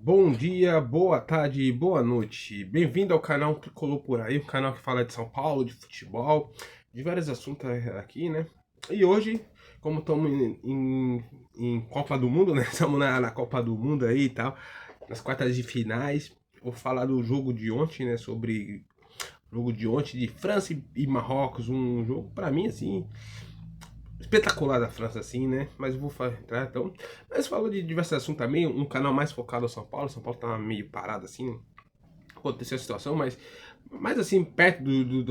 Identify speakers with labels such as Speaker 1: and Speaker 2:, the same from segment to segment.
Speaker 1: Bom dia, boa tarde, boa noite. Bem-vindo ao canal Tricolor por aí, um canal que fala de São Paulo, de futebol, de vários assuntos aqui, né? E hoje, como estamos em Copa do Mundo, né? Estamos na Copa do Mundo aí e tal, nas quartas de finais. Vou falar do jogo de ontem, né? Sobre o jogo de ontem de França e Marrocos, um jogo para mim assim espetacular da França, assim, né? Mas eu vou entrar então. Mas falo de diversos assuntos também, um canal mais focado ao São Paulo. São Paulo tá meio parado assim, aconteceu a situação, mas mais assim, perto do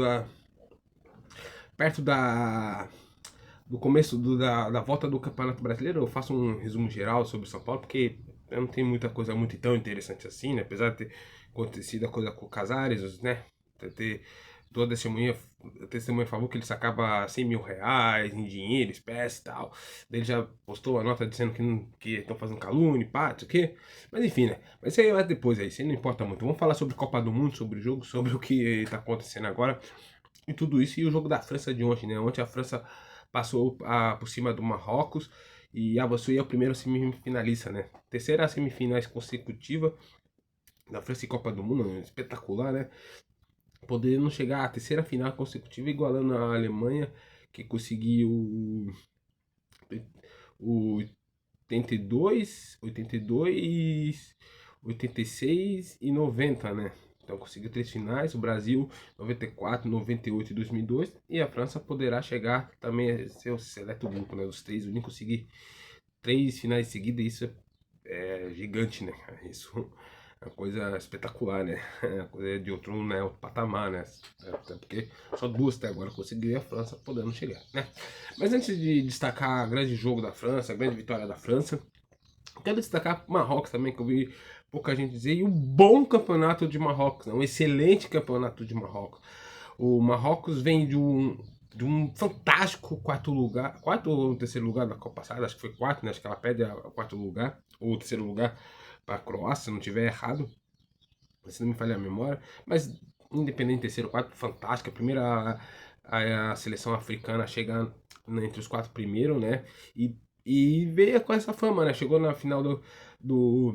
Speaker 1: começo da volta do Campeonato Brasileiro, eu faço um resumo geral sobre o São Paulo, porque eu não tenho muita coisa muito tão interessante assim, né? Apesar de ter acontecido a coisa com o Casares, né? Ter toda a testemunha falou que ele sacava 100 mil reais em dinheiro, espécie e tal. Ele já postou a nota dizendo que estão fazendo calúnia, pá, isso aqui. Mas enfim, né? Mas isso aí é depois aí, isso aí não importa muito. Vamos falar sobre Copa do Mundo, sobre o jogo, sobre o que está acontecendo agora e tudo isso. E o jogo da França de ontem, né? Ontem a França passou por cima do Marrocos e avançou e é o primeiro semifinalista, né? Terceira semifinais consecutiva da França e Copa do Mundo, né? Espetacular, né? Podendo chegar à terceira final consecutiva, igualando a Alemanha, que conseguiu o 82, 82, 86 e 90, né? Então conseguiu três finais, o Brasil 94, 98 e 2002, e a França poderá chegar também a ser o seleto grupo, né? Os três unidos conseguir três finais seguidas, isso é gigante, né? Isso é uma coisa espetacular, né? É uma coisa de outro, né, outro patamar, né? Até porque só duas até agora conseguiram a França podendo chegar, né? Mas antes de destacar o grande jogo da França, a grande vitória da França, quero destacar Marrocos também, que eu vi pouca gente dizer, e o bom campeonato de Marrocos, né? Um excelente campeonato de Marrocos. O Marrocos vem de um fantástico quarto ou terceiro lugar da Copa passada, acho que foi quarto, né? Acho que ela perde a quarto lugar, ou terceiro lugar para a Croácia, se não tiver errado, se não me falha a memória, mas independente terceiro, quarto, fantástico, a primeira a seleção africana chega entre os quatro primeiros, né? E veio com essa fama, né? Chegou na final do,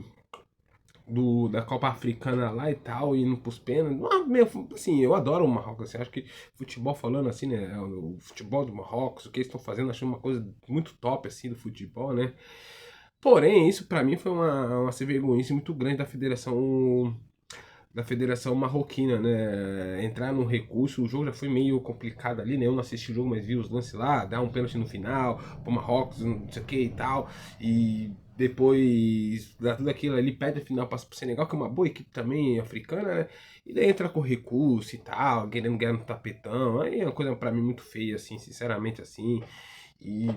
Speaker 1: da Copa Africana lá e tal, indo pros pênaltis. Meu, assim, eu adoro o Marrocos. Assim, acho que futebol falando assim, né? O futebol do Marrocos, o que eles estão fazendo, acho uma coisa muito top assim do futebol, né? Porém, isso pra mim foi uma vergonhice muito grande da Federação Marroquina, né? Entrar no recurso, o jogo já foi meio complicado ali, né? Eu não assisti o jogo, mas vi os lances lá, dar um pênalti no final, pro Marrocos, não sei o que e tal. E depois dá tudo aquilo ali, perde a final, passa pro Senegal, que é uma boa equipe também africana, né? E daí entra com recurso e tal, querendo ganhar no tapetão. Aí é uma coisa pra mim muito feia, assim, sinceramente, assim. E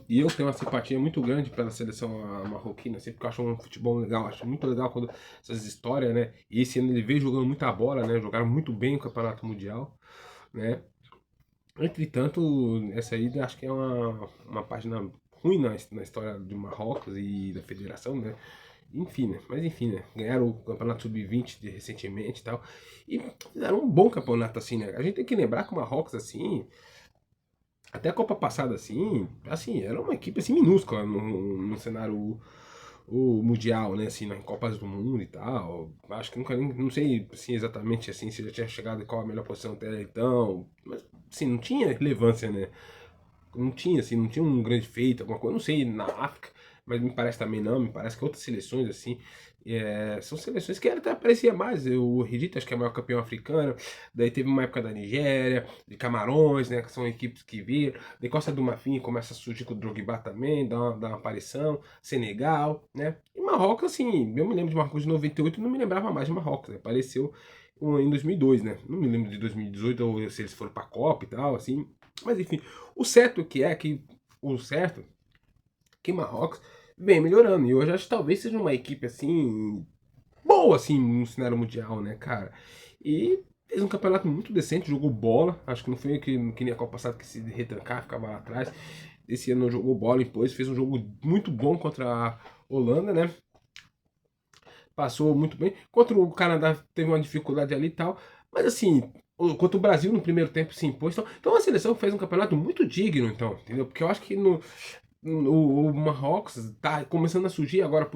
Speaker 1: e eu tenho uma simpatia muito grande pela seleção marroquina, sempre porque eu acho um futebol legal, acho muito legal quando essas histórias, né? E esse ano ele veio jogando muita bola, né? Jogaram muito bem o Campeonato Mundial, né? Entretanto, essa aí acho que é uma página ruim na história de Marrocos e da federação, né? Enfim, né? Mas enfim, né? Ganharam o Campeonato Sub-20 recentemente e tal. E fizeram um bom campeonato, assim, né? A gente tem que lembrar que o Marrocos, assim, até a Copa passada, assim, era uma equipe assim, minúscula no cenário o mundial, né, assim, nas Copas do Mundo e tal. Acho que nunca, não sei assim, exatamente assim, se já tinha chegado em qual a melhor posição até então, mas assim, não tinha relevância, né? Não tinha, assim, não tinha um grande feito, alguma coisa, não sei, na África, mas me parece também não, me parece que outras seleções, assim, são seleções que até aparecia mais, o Egito acho que é o maior campeão africano, daí teve uma época da Nigéria, de Camarões, né, que são equipes que viram, de Costa do Marfim começa a surgir com o Drogba também, dá uma aparição, Senegal, né, e Marrocos, assim, eu me lembro de Marrocos de 98, não me lembrava mais de Marrocos, né, apareceu em 2002, né, não me lembro de 2018, ou se eles foram pra Copa e tal, assim, mas enfim, o certo é que Marrocos vem melhorando. E hoje acho que talvez seja uma equipe assim boa assim no cenário mundial, né, cara? E fez um campeonato muito decente, jogou bola. Acho que não foi que nem a Copa passada que se retrancar, ficava lá atrás. Esse ano jogou bola, impôs, fez um jogo muito bom contra a Holanda, né? Passou muito bem. Contra o Canadá teve uma dificuldade ali e tal. Mas assim, contra o Brasil no primeiro tempo se impôs. Então a seleção fez um campeonato muito digno, então, entendeu? Porque eu acho que o Marrocos tá começando a surgir agora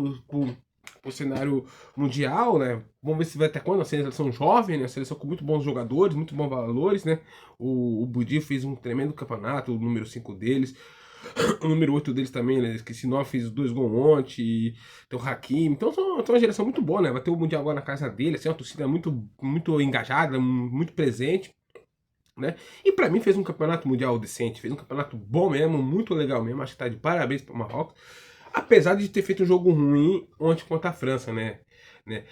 Speaker 1: o cenário mundial, né? Vamos ver se vai até quando, a seleção jovem, né? A seleção com muito bons jogadores, muito bons valores, né? O Budi fez um tremendo campeonato, o número 5 deles. O número 8 deles também, né? Esqueci, 9 fez 2 gols ontem. Tem o Hakimi. Então são uma geração muito boa, né? Vai ter o Mundial agora na casa dele, assim, uma torcida muito engajada, muito presente, né? E pra mim fez um campeonato mundial decente, fez um campeonato bom mesmo, muito legal mesmo. Acho que tá de parabéns pro Marrocos. Apesar de ter feito um jogo ruim ontem contra a França, né?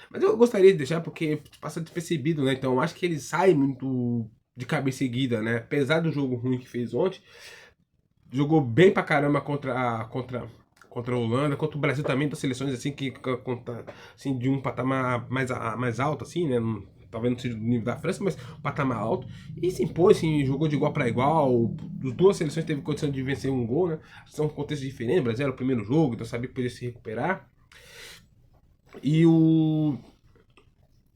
Speaker 1: Mas eu gostaria de deixar porque passa despercebido, né? Então eu acho que ele sai muito de cabeça erguida, né? Apesar do jogo ruim que fez ontem, jogou bem pra caramba contra a Holanda, contra o Brasil também, das seleções assim que conta, assim, de um patamar mais alto, assim, né? Talvez não seja do nível da França, mas um patamar alto. E se impôs, assim, jogou de igual para igual. As duas seleções teve condição de vencer um gol, né? São contextos diferentes. O Brasil era o primeiro jogo, então sabia que podia se recuperar. E o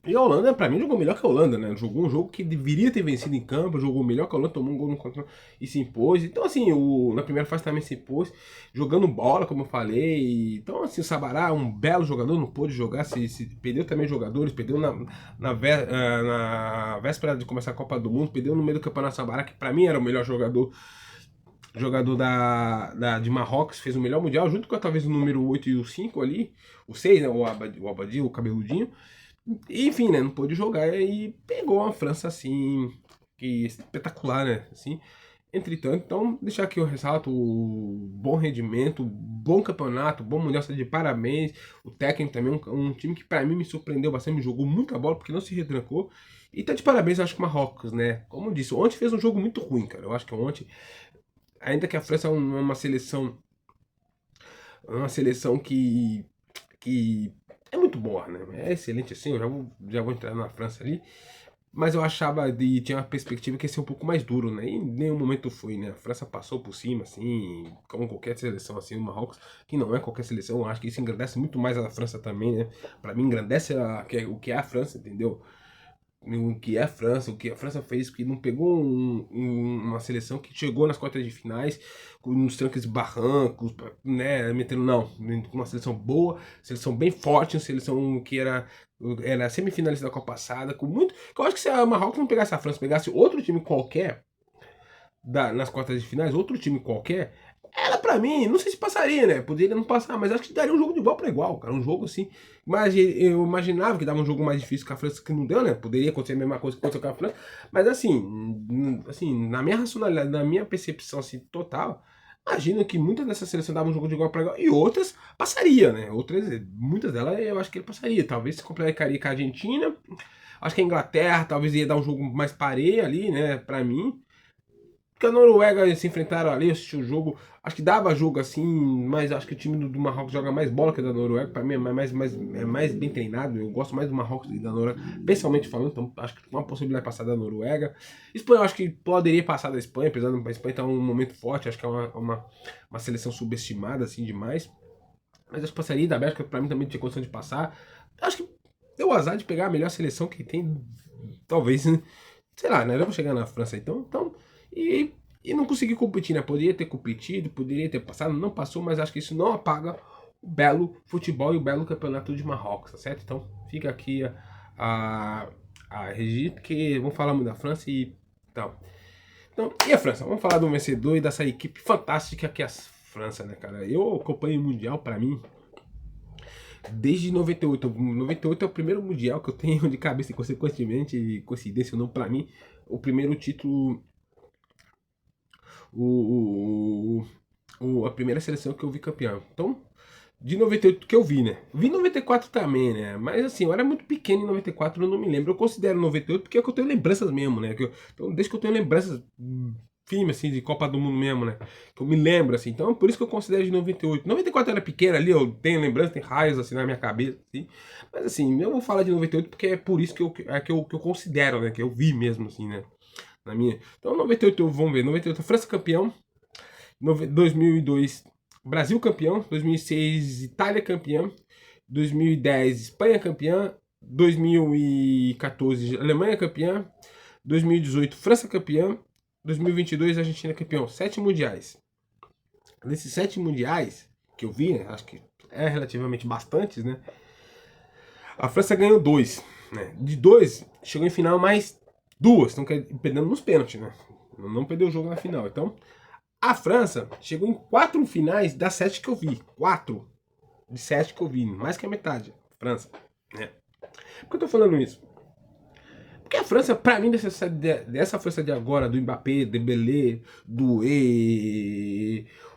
Speaker 1: E a Holanda, pra mim, jogou melhor que a Holanda, né? Jogou um jogo que deveria ter vencido em campo, jogou melhor que a Holanda, tomou um gol no contra e se impôs. Então, assim, na primeira fase também se impôs, jogando bola, como eu falei. Então, assim, o Sabará, um belo jogador, não pôde jogar, se perdeu também jogadores, perdeu na véspera de começar a Copa do Mundo, perdeu no meio do campeonato Sabará, que pra mim era o melhor jogador de Marrocos, fez o melhor mundial, junto com talvez o número 8 e o 5 ali, o 6, né? O Abadi, o cabeludinho. Enfim, né? Não pôde jogar e pegou uma França assim, que espetacular, né? Assim, entretanto, então, deixar aqui o ressalto, o bom rendimento, bom campeonato, bom mundial, de parabéns. O técnico também, um time que pra mim me surpreendeu bastante, me jogou muita bola porque não se retrancou. E tá de parabéns, eu acho que o Marrocos, né? Como eu disse, ontem fez um jogo muito ruim, cara. Eu acho que ontem, ainda que a França é uma seleção que é muito boa, né? É excelente assim, eu já vou entrar na França ali. Mas eu achava tinha uma perspectiva que ia ser um pouco mais duro, né? E em nenhum momento foi, né? A França passou por cima, assim, como qualquer seleção, assim, o Marrocos, que não é qualquer seleção, eu acho que isso engrandece muito mais a França também, né? Pra mim, engrandece o que é a França, entendeu? O que é a França, o que a França fez, que não pegou uma seleção que chegou nas quartas de finais, nos trancos e barrancos, né, metendo, não, uma seleção boa, seleção bem forte, uma seleção que era semifinalista da Copa passada, com muito, que eu acho que se a Marrocos não pegasse a França, pegasse outro time qualquer, nas quartas de finais, outro time qualquer, ela pra mim, não sei se passaria, né? Poderia não passar, mas acho que daria um jogo de igual pra igual, cara. Um jogo assim. Mas eu imaginava que dava um jogo mais difícil com a França, que não deu, né? Poderia acontecer a mesma coisa que aconteceu com a França. Mas assim, na minha racionalidade, na minha percepção assim, total, imagino que muitas dessas seleções davam um jogo de igual pra igual e outras passaria, né? Muitas delas eu acho que ele passaria. Talvez se complicaria com a Argentina. Acho que a Inglaterra talvez ia dar um jogo mais pareio ali, né? Pra mim. Porque a Noruega eles se enfrentaram ali, eu assisti o jogo, acho que dava jogo assim, mas acho que o time do Marrocos joga mais bola que o da Noruega, pra mim é mais bem treinado, eu gosto mais do Marrocos e da Noruega, pessoalmente falando, então acho que uma possibilidade de passar da Noruega. Espanha eu acho que poderia passar da Espanha, apesar da Espanha estar um momento forte, acho que é uma seleção subestimada assim demais, mas acho que passaria da Bélgica, pra mim também tinha condição de passar. Acho que deu o azar de pegar a melhor seleção que tem, talvez, né? Sei lá, né? Eu vou chegar na França então e, e não consegui competir, né? Poderia ter competido, poderia ter passado, não passou, mas acho que isso não apaga o belo futebol e o belo campeonato de Marrocos, tá certo? Então fica aqui a registro, que vamos falar muito da França e tal. Então, e a França? Vamos falar do vencedor e dessa equipe fantástica que é a França, né, cara? Eu acompanho o Mundial, pra mim, desde 98. 98 é o primeiro Mundial que eu tenho de cabeça, e consequentemente, coincidência ou não, pra mim, o primeiro título, a primeira seleção que eu vi campeão. Então, de 98 que eu vi, né? Vi 94 também, né? Mas assim, eu era muito pequeno em 94, eu não me lembro. Eu considero 98 porque é que eu tenho lembranças mesmo, né? Então, desde que eu tenho lembranças firmes, assim, de Copa do Mundo mesmo, né? Que eu me lembro, assim. Então, por isso que eu considero de 98. 94 eu era pequeno ali, eu tenho lembranças, tem raios, assim, na minha cabeça, assim. Mas, assim, eu vou falar de 98 porque é por isso que eu considero, né? Que eu vi mesmo, assim, né? Na minha. Então, 98, vamos ver. 98, França campeão. 2002, Brasil campeão. 2006, Itália campeã. 2010, Espanha campeã. 2014, Alemanha campeã. 2018, França campeã. 2022, Argentina campeão. 7 mundiais. Desses 7 mundiais que eu vi, né, acho que é relativamente bastantes, né? A França ganhou 2, né? De 2, chegou em final mais 2, então perdendo nos pênaltis, né? Não perdeu o jogo na final. Então, a França chegou em 4 finais das 7 que eu vi. 4 de 7 que eu vi, mais que a metade. França, né? Por que eu tô falando isso? Porque a França, pra mim, dessa França de agora, do Mbappé, Dembélé,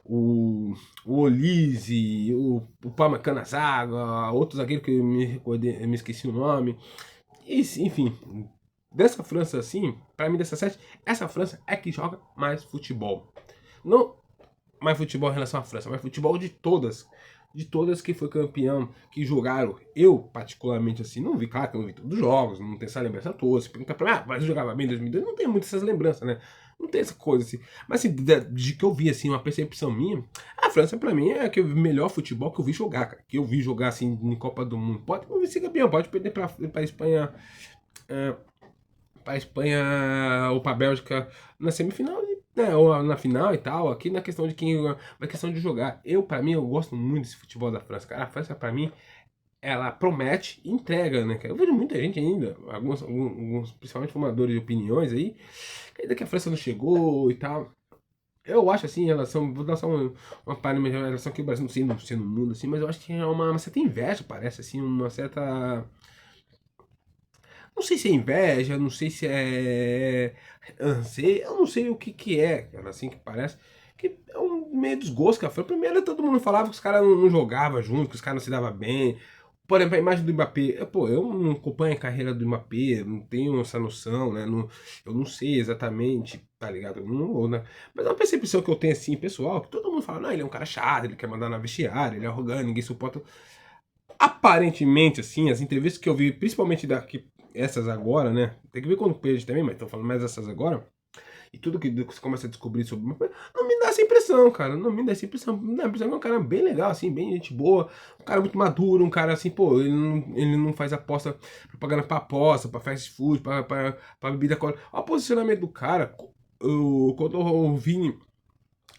Speaker 1: o Olise, o Pamecano Zaga, outro zagueiro que eu me esqueci o nome. Enfim, dessa França assim, pra mim dessa sete, essa França é que joga mais futebol. Não mais futebol em relação à França, mas futebol de todas. De todas que foi campeão, que jogaram, eu particularmente assim, não vi, claro que eu não vi todos os jogos, não tem essa lembrança toda. Se perguntar pra mim, ah, mas eu jogava bem em 2002, não tem muitas essas lembranças, né? Não tem essa coisa assim. Mas assim, de que eu vi, assim, uma percepção minha, a França pra mim é o melhor futebol que eu vi jogar, cara. Que eu vi jogar assim em Copa do Mundo. Pode não ser campeão, pode perder pra Espanha. É, pra Espanha ou pra Bélgica na semifinal, né, ou na final e tal, aqui na questão de na questão de jogar. Pra mim, eu gosto muito desse futebol da França, cara. A França, pra mim, ela promete e entrega, né, cara? Eu vejo muita gente ainda, alguns principalmente formadores de opiniões aí, que ainda que a França não chegou e tal. Eu acho assim, em relação, vou dar só uma palha em relação que o Brasil não sei não sei no mundo, assim, mas eu acho que é uma certa inveja, parece, assim, uma certa. Não sei se é inveja, não sei se é anseio, eu não sei o que que é, cara, assim que parece. Que é um meio desgosto, cara. Foi primeiro todo mundo falava que os caras não jogavam junto, que os caras não se davam bem. Por exemplo, a imagem do Mbappé. Pô, eu não acompanho a carreira do Mbappé, não tenho essa noção, né? Eu não sei exatamente, tá ligado? Eu não, né? Mas é uma percepção que eu tenho assim, pessoal, que todo mundo fala, não, ele é um cara chato, ele quer mandar na vestiária, ele é arrogante, ninguém suporta. Aparentemente, assim, as entrevistas que eu vi, principalmente daqui, essas agora, né? Tem que ver quando perde também, mas tô falando mais dessas agora. E tudo que você começa a descobrir sobre não me dá essa impressão, cara. Não me dá essa impressão. Me dá a impressão que é um cara bem legal, assim, bem gente boa. Um cara muito maduro, um cara assim, pô, ele não faz aposta, propaganda pra aposta, pra fast food, pra bebida alcoólica. Olha o posicionamento do cara. Quando o Vini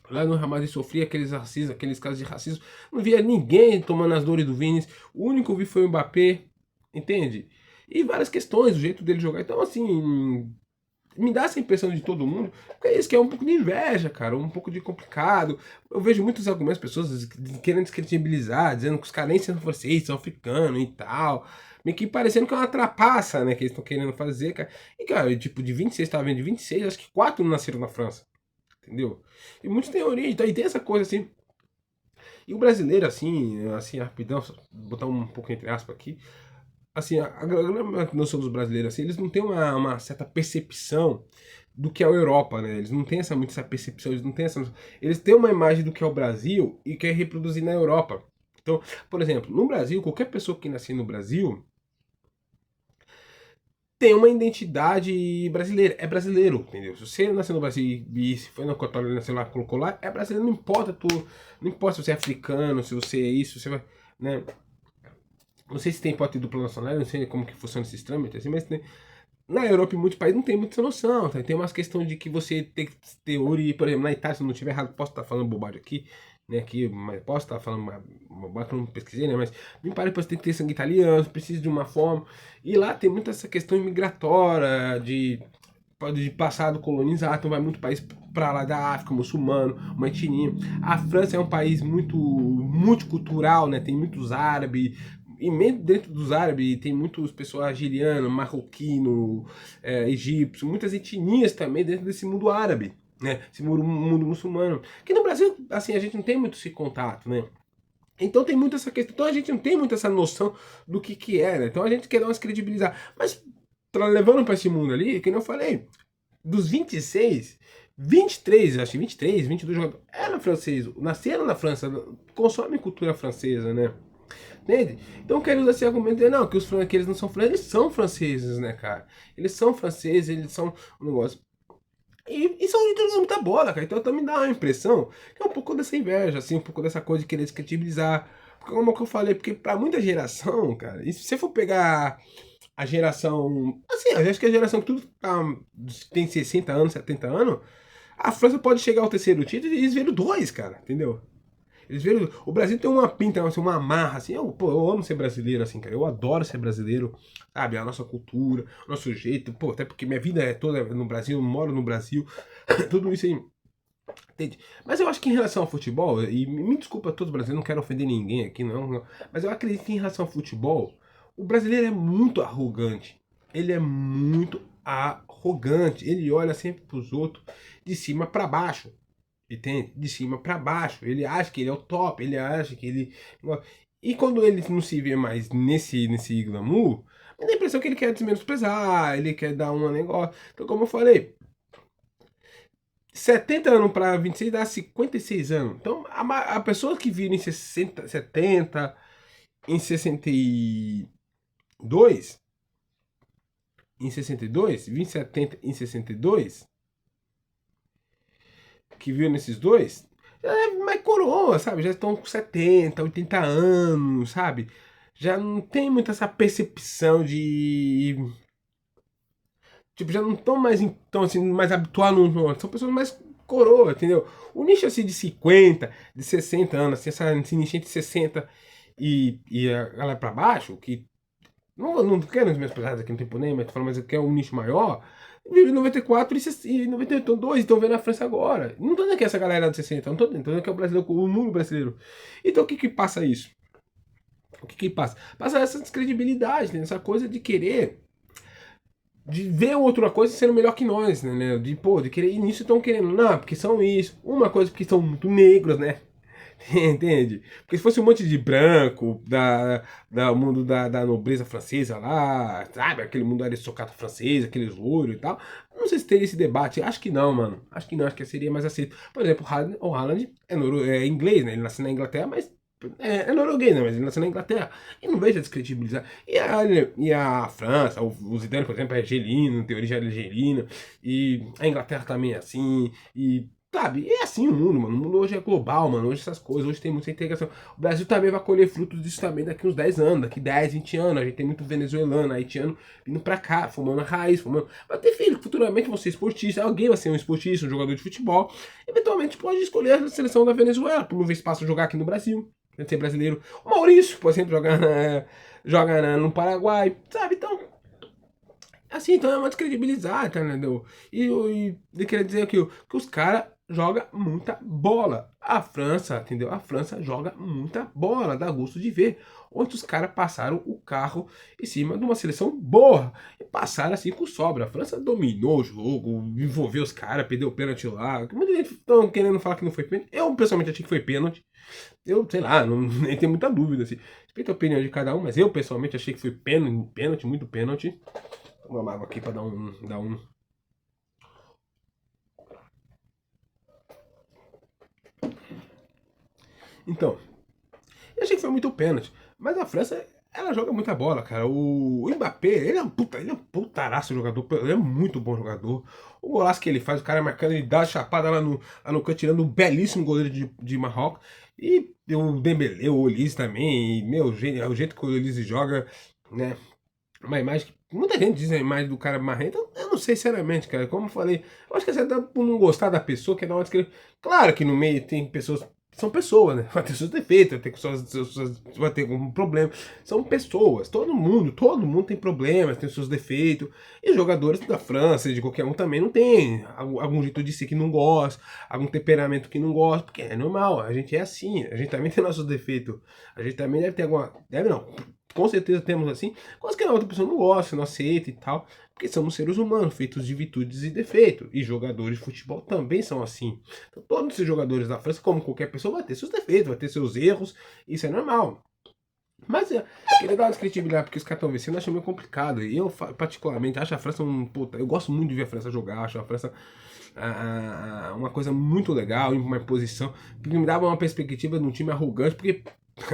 Speaker 1: lá no Real Madrid sofria aqueles racismos, aqueles casos de racismo. Não via ninguém tomando as dores do Vini. O único que eu vi foi o Mbappé, entende? E várias questões, o jeito dele jogar. Então, assim, me dá essa impressão de todo mundo, porque é isso que é um pouco de inveja, cara, um pouco de complicado. Eu vejo muitos argumentos, pessoas querendo descredibilizar, dizendo que os caras nem são franceses, são africanos e tal. Meio que parecendo que é uma trapaça, né, que eles estão querendo fazer, cara. E, cara, tipo, de 26, tava vendo de 26, acho que 4 nasceram na França, entendeu? E muitos têm origem, então, e tem essa coisa assim. E o brasileiro, assim, rapidão, botar um pouco entre aspas aqui, assim, a grande noção dos brasileiros, assim, eles não têm uma certa percepção do que é a Europa, né? Eles não têm muito essa percepção, eles não têm essa. Eles têm uma imagem do que é o Brasil e quer reproduzir na Europa. Então, por exemplo, no Brasil, qualquer pessoa que nascer no Brasil tem uma identidade brasileira, é brasileiro, entendeu? Se você nasceu no Brasil e se foi na Cotória, nasceu lá, colocou lá, é brasileiro, não importa não importa se você é africano, se você é isso, se você vai, né? Não sei se tem hipótese de dupla nacionalidade, não sei como que funciona esses trâmites, assim, mas na Europa e muitos países não tem muita noção, tá? Tem umas questões de que você tem que ter origem, por exemplo, na Itália, se eu não estiver errado, posso estar falando bobagem aqui, né, aqui, mas posso estar falando uma bobagem que eu não pesquisei, né, mas me parece que você tem que ter sangue italiano, precisa de uma forma, e lá tem muita essa questão imigratória, de passado colonizado, então vai muito país para lá da África, muçulmano, uma etnia. A França é um país muito multicultural, né? Tem muitos árabes, e mesmo dentro dos árabes tem muitos pessoas algeriano, marroquino, egípcio, muitas etnias também dentro desse mundo árabe, né? Esse mundo muçulmano. Que no Brasil, assim, a gente não tem muito esse contato, né? Então tem muito essa questão. Então a gente não tem muito essa noção do que é, né? Então a gente quer dar umas credibilizar. Mas levando para esse mundo ali, que eu falei, dos 26, 23, acho que 23, 22 jogadores eram franceses, nasceram na França, consomem cultura francesa, né? Entende? Então quero usar esse argumento, não, que eles não são franceses, eles são franceses, né, cara? Eles são franceses, eles são um negócio. E são jogando muita bola, cara. Então também dá uma impressão que é um pouco dessa inveja, assim, um pouco dessa coisa de querer descredibilizar. Porque, como eu falei, porque pra muita geração, cara, e se você for pegar a geração. Assim, eu acho que a geração que tudo tem 60 anos, 70 anos, a França pode chegar ao terceiro título e eles viram dois, cara, entendeu? Eles viram, o Brasil tem uma pinta, assim, uma marra, assim, eu amo ser brasileiro, assim, cara, eu adoro ser brasileiro, sabe, a nossa cultura, o nosso jeito, pô, até porque minha vida é toda no Brasil, eu moro no Brasil, tudo isso aí, entende? Mas eu acho que em relação ao futebol, e me desculpa a todos os brasileiros, não quero ofender ninguém aqui, não, mas eu acredito que em relação ao futebol, o brasileiro é muito arrogante, ele é muito arrogante, ele olha sempre pros outros de cima para baixo, entende? De cima para baixo. Ele acha que ele é o top, ele acha que ele. E quando ele não se vê mais nesse glamour, me dá a impressão que ele quer desmenosprezar, ele quer dar um negócio. Então, como eu falei, 70 anos para 26 dá 56 anos. Então, a pessoa que vira em 60, 70, em 62, em 62, 20, 70 em 62, que viu nesses dois, já é mais coroa, sabe? Já estão com 70, 80 anos, sabe? Já não tem muito essa percepção de. Tipo, já não estão mais, então, assim, mais habituados no. São pessoas mais coroa, entendeu? O nicho assim de 50, de 60 anos, assim, esse nicho entre 60 e a galera pra baixo, que. Não quero as minhas pesadas aqui no tempo nem, mas tô falando, mas que é um nicho maior. Vive em 94 e 92, estão vendo a França agora. Não tô dizendo que é essa galera de 60, não tô dizendo que é o brasileiro, o mundo brasileiro. Então o que que passa isso? O que que passa? Passa essa descredibilidade, né? Essa coisa de querer, de ver outra coisa sendo melhor que nós, né? De, pô, de querer, e nisso estão querendo, não, porque são isso. Uma coisa porque são muito negros, né? Entende? Porque se fosse um monte de branco, da mundo da nobreza francesa lá, sabe? Aquele mundo aristocrata francês, aqueles loiros e tal. Não sei se teria esse debate. Acho que não, mano. Acho que não, acho que seria mais aceito. Por exemplo, o Haaland é inglês, né? Ele nasceu na Inglaterra, mas. É norueguês, né? Mas ele nasceu na Inglaterra. E não vejo a descredibilizar. E a França, o Zidane, por exemplo, é argelino, tem origem argelina. E a Inglaterra também é assim. E sabe, é assim o mundo, mano. O mundo hoje é global, mano. Hoje essas coisas, hoje tem muita integração. O Brasil também vai colher frutos disso também daqui uns 10 anos, daqui 10, 20 anos. A gente tem muito venezuelano, haitiano vindo pra cá, formando a raiz, formando. Vai ter filho, futuramente vão ser esportistas. Alguém vai ser um esportista, um jogador de futebol. Eventualmente pode escolher a seleção da Venezuela, por não ver espaço jogar aqui no Brasil. Ser brasileiro. O Maurício, por exemplo, no Paraguai, sabe? Então, assim, então é uma descredibilizar, tá, entendeu? E queria dizer que os caras jogam muita bola. A França, entendeu? A França joga muita bola, dá gosto de ver. Onde os caras passaram o carro em cima de uma seleção boa. E passaram assim com sobra. A França dominou o jogo, envolveu os caras, perdeu o pênalti lá. Muita gente estão querendo falar que não foi pênalti. Eu, pessoalmente, achei que foi pênalti. Eu, sei lá, não, nem tenho muita dúvida. Assim. Respeito a opinião de cada um, mas eu, pessoalmente, achei que foi pênalti, muito pênalti. Uma água aqui pra dar um. Então, eu achei que foi muito pênalti. Mas a França, ela joga muita bola, cara. O Mbappé, ele é um putaraço jogador. Ele é muito bom jogador. O golaço que ele faz, o cara marcando, ele dá a chapada lá no canto, tirando um belíssimo goleiro de Marrocos. E o Dembélé, o Olise também. E, meu, o jeito que o Olise joga, né? Uma imagem que muita gente diz a imagem do cara marrento. Eu não sei sinceramente, cara. Como eu falei, eu acho que você dá por não gostar da pessoa, que é na hora que. Claro que no meio tem pessoas. São pessoas, né? Vai ter seus defeitos, vai ter algum problema. São pessoas. Todo mundo tem problemas, tem seus defeitos. E jogadores da França, de qualquer um também, não tem algum jeito de ser que não gosta, algum temperamento que não gosta, porque é normal, a gente é assim, a gente também tem nossos defeitos. A gente também deve ter alguma. Deve não, com certeza temos assim, coisas que a outra pessoa não gosta, não aceita e tal, porque somos seres humanos, feitos de virtudes e defeitos, e jogadores de futebol também são assim. Então, todos esses jogadores da França, como qualquer pessoa, vai ter seus defeitos, vai ter seus erros, isso é normal. Mas queria dar uma descritividade, porque os caras estão vencendo, eu acho meio complicado. E eu, particularmente, acho a França Puta, eu gosto muito de ver a França jogar, acho a França uma coisa muito legal, uma posição, porque me dava uma perspectiva de um time arrogante, porque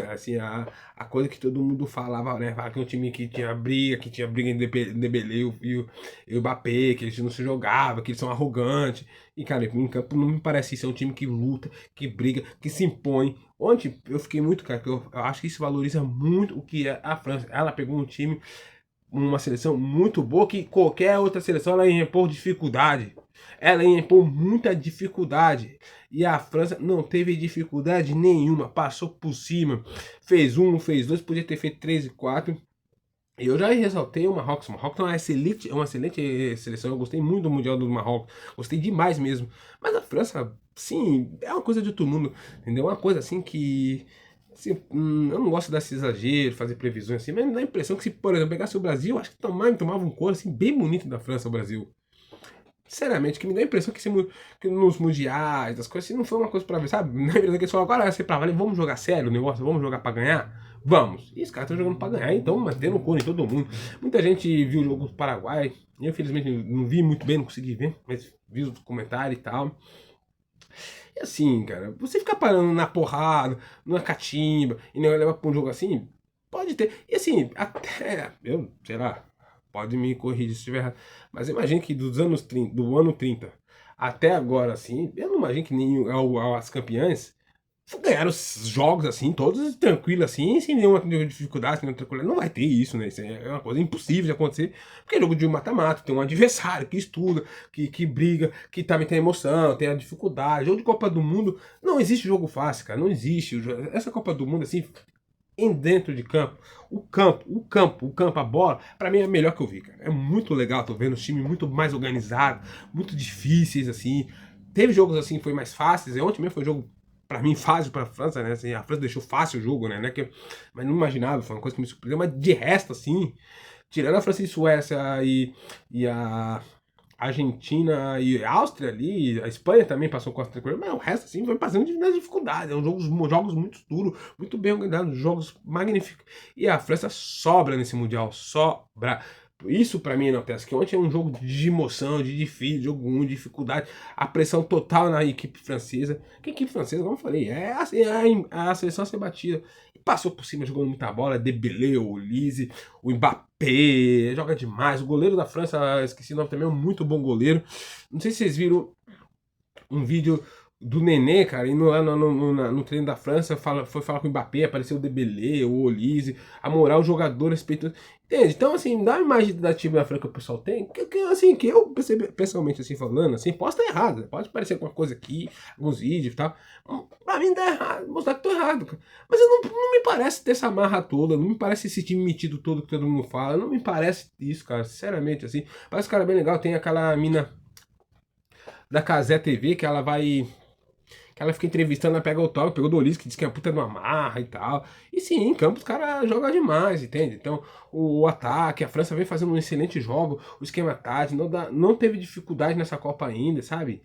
Speaker 1: assim, a coisa que todo mundo falava, né? Falava que é um time que tinha briga em Dembélé e o Mbappé, que eles não se jogavam, que eles são arrogantes. E, cara, em campo não me parece isso. É um time que luta, que briga, que se impõe. Ontem eu fiquei muito, cara, que eu acho que isso valoriza muito o que é a França. Ela pegou um time uma seleção muito boa que qualquer outra seleção ela ia impor dificuldade. Ela ia impor muita dificuldade. E a França não teve dificuldade nenhuma, passou por cima. Fez um, fez dois, podia ter feito 3 e 4. E eu já ressaltei o Marrocos. O Marrocos é uma excelente seleção. Eu gostei muito do Mundial do Marrocos. Gostei demais mesmo. Mas a França, sim, é uma coisa de outro mundo. Entendeu? Uma coisa assim que. Assim, eu não gosto desse exagero, fazer previsões assim, mas me dá a impressão que se, por exemplo, pegasse o Brasil, acho que tomava um couro assim, bem bonito da França, o Brasil. Sinceramente, que me dá a impressão que nos mundiais, as coisas assim, não foi uma coisa pra ver, sabe? Na verdade, que eles falaram, agora vai ser pra valer, vamos jogar sério o negócio, vamos jogar pra ganhar? Vamos. E os caras estão jogando pra ganhar, então mantendo o cone em todo mundo. Muita gente viu o jogo do Paraguai, eu infelizmente não vi muito bem, não consegui ver, mas vi os comentários e tal. E assim, cara, você ficar parando na porrada, na catimba, e não levar pra um jogo assim, pode ter. E assim, até, eu, sei lá, pode me corrigir se estiver errado, mas imagine que dos anos 30, do ano 30 até agora, assim, eu não imagino que nem as campeãs ganharam os jogos assim, todos tranquilos assim, sem nenhuma dificuldade, sem nenhuma tranquilidade. Não vai ter isso, né? Isso é uma coisa impossível de acontecer, porque é jogo de mata-mata, tem um adversário que estuda, que briga, que também tem emoção, tem a dificuldade. Jogo de Copa do Mundo, não existe jogo fácil, cara, não existe. Essa Copa do Mundo, assim, em dentro de campo, a bola, pra mim é melhor que eu vi, cara. É muito legal, tô vendo os times muito mais organizados, muito difíceis, assim. Teve jogos assim, foi mais fáceis. Ontem mesmo foi jogo pra mim fácil pra França, né? Assim, a França deixou fácil o jogo, né? Mas não imaginava, foi uma coisa que me surpreendeu. Mas de resto, assim, tirando a França e Suécia e a Argentina e a Áustria ali, a Espanha também passou com as tranquilidade, mas o resto, assim, foi passando nas dificuldades. São jogos muito duros, muito bem organizados, jogos magníficos. E a França sobra nesse Mundial, sobra. Isso pra mim enaltece que ontem é um jogo de emoção, de difícil, jogo 1, de dificuldade, a pressão total na equipe francesa. Que a equipe francesa, como eu falei, é a seleção a ser batida. E passou por cima jogando muita bola, Dembélé, o Olise, o Mbappé, joga demais. O goleiro da França, esqueci o nome também, é um muito bom goleiro. Não sei se vocês viram um vídeo do Nenê, cara, indo lá no treino da França, foi falar com o Mbappé, apareceu o Dembélé, o Olise, a moral, o jogador, respeito. Entende? Então, assim, dá uma imagem da time da França que o pessoal tem, assim, que eu percebi, pessoalmente, assim, falando, assim, posso estar errado, né? Pode parecer alguma coisa aqui, alguns vídeos e tal. Pra mim dá errado, mostrar que tô errado, cara. Mas eu não me parece ter essa marra toda, não me parece esse time metido todo que todo mundo fala, não me parece isso, cara, sinceramente, assim. Parece um cara bem legal, tem aquela mina da Casé TV que ela vai. Que ela fica entrevistando, ela pega o toque, pegou do Olis, que diz que é puta de uma marra e tal. E sim, em campo os caras jogam demais, entende? Então, o ataque, a França vem fazendo um excelente jogo, o esquema tático, não teve dificuldade nessa Copa ainda, sabe?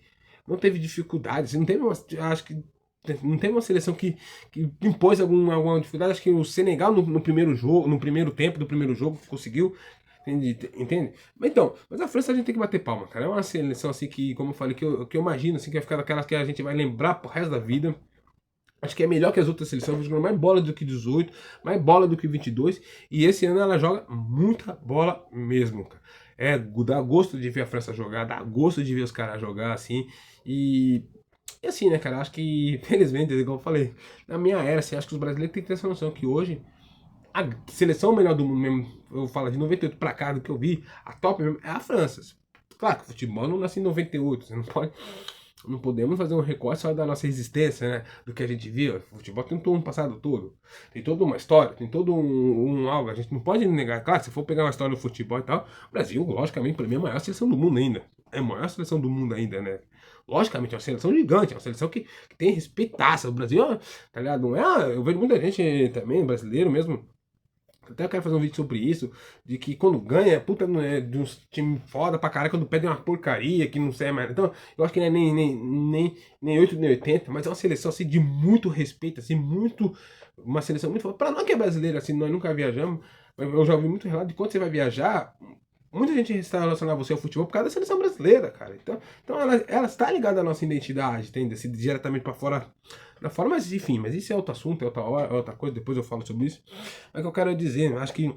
Speaker 1: Não teve dificuldade, assim, não teve uma, acho que não teve uma seleção que impôs alguma dificuldade. Acho que o Senegal no primeiro jogo, no primeiro tempo do primeiro jogo, conseguiu. Entende? Mas a França a gente tem que bater palma, cara. É uma seleção assim que, como eu falei, que eu imagino assim, que vai ficar daquelas que a gente vai lembrar pro resto da vida. Acho que é melhor que as outras seleções, jogando mais bola do que 18, mais bola do que 22. E esse ano ela joga muita bola mesmo, cara. Dá gosto de ver a França jogar, dá gosto de ver os caras jogar assim. E assim, né, cara? Acho que, felizmente, igual eu falei, na minha era, assim, acho que os brasileiros têm que ter essa noção que hoje a seleção melhor do mundo mesmo, eu falo de 98 pra cá, do que eu vi, a top mesmo é a França. Claro que o futebol não nasce em 98, você não pode. Não podemos fazer um recorte só da nossa existência, né? Do que a gente viu. O futebol tem todo um passado todo. Tem toda uma história, tem todo algo. A gente não pode negar. Claro, se for pegar uma história do futebol e tal, o Brasil, logicamente, para mim, é a maior seleção do mundo ainda. É a maior seleção do mundo ainda, né? Logicamente, é uma seleção gigante, é uma seleção que tem respeitaça. O Brasil, tá ligado? Não é. Eu vejo muita gente também, brasileiro mesmo. Até eu quero fazer um vídeo sobre isso, de que quando ganha, puta, de uns time foda pra caralho, quando perde é uma porcaria, que não sei mais. Então, eu acho que não é nem 8 nem 80, mas é uma seleção assim de muito respeito, assim, muito. Uma seleção muito foda. Pra nós que é brasileiro, assim, nós nunca viajamos, eu já ouvi muito relato de quando você vai viajar, muita gente está relacionando você ao futebol por causa da seleção brasileira, cara. Então ela está ligada à nossa identidade, entende? Assim, diretamente pra fora da forma, mas enfim, mas isso é outro assunto, é outra hora, é outra coisa, depois eu falo sobre isso. Mas o que eu quero dizer, eu acho que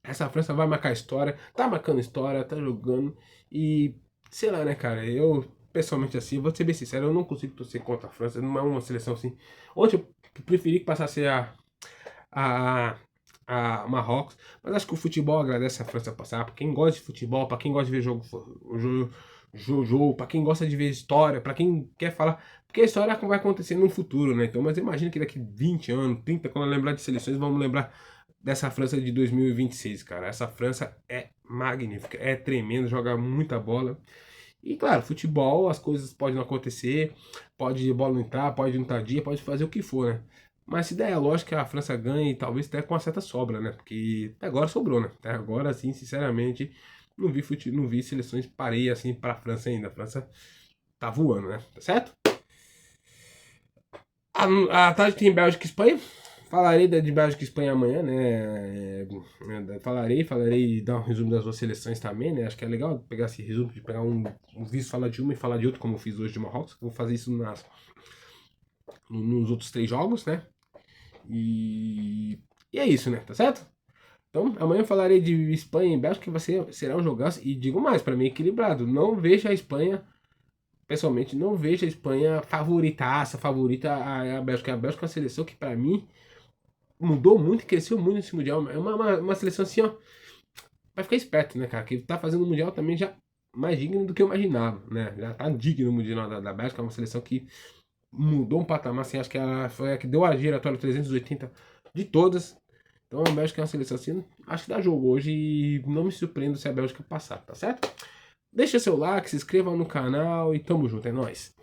Speaker 1: essa França vai marcar história, tá marcando história, tá jogando, e sei lá, né, cara, eu pessoalmente assim, vou ser bem sincero, eu não consigo torcer contra a França, não é uma seleção assim. Ontem eu preferi que passasse a a Marrocos, mas acho que o futebol agradece a França passar. Para quem gosta de futebol, para quem gosta de ver jogo, para quem gosta de ver história, para quem quer falar, porque a história vai acontecer no futuro, né? Então, mas imagina que daqui 20 anos, 30, quando lembrar de seleções, vamos lembrar dessa França de 2026, cara. Essa França é magnífica, é tremenda, joga muita bola. E claro, futebol, as coisas podem não acontecer, pode a bola não entrar, pode não estar dia, pode fazer o que for, né? Mas se der, é lógico que a França ganha e talvez até com uma certa sobra, né? Porque até agora sobrou, né? Até agora, assim, sinceramente, não vi seleções parei assim para a França ainda. A França tá voando, né? Tá certo? A tarde tem Bélgica e Espanha. Falarei de Bélgica e Espanha amanhã, né? Falarei, dar um resumo das duas seleções também, né? Acho que é legal pegar esse resumo, de pegar um vídeo, falar de uma e falar de outra, como eu fiz hoje de Marrocos. Vou fazer isso nos outros 3 jogos, né? E, e é isso, né? Tá certo? Então, amanhã eu falarei de Espanha e Bélgica, que será um jogaço. E digo mais, para mim, equilibrado. Não vejo a Espanha, pessoalmente, não vejo a Espanha favoritaça, favorita a Bélgica. A Bélgica é uma seleção que, para mim, mudou muito, cresceu muito nesse Mundial. É uma seleção assim, ó. Vai ficar esperto, né, cara? Que tá fazendo o Mundial também já mais digno do que eu imaginava, né? Já tá digno o Mundial da Bélgica. É uma seleção que mudou um patamar, assim. Acho que ela foi a que deu a giratória 380 de todas. Então a Bélgica é uma seleção assim. Acho que dá jogo hoje e não me surpreendo se a Bélgica passar, tá certo? Deixa seu like, se inscreva no canal e tamo junto, é nóis.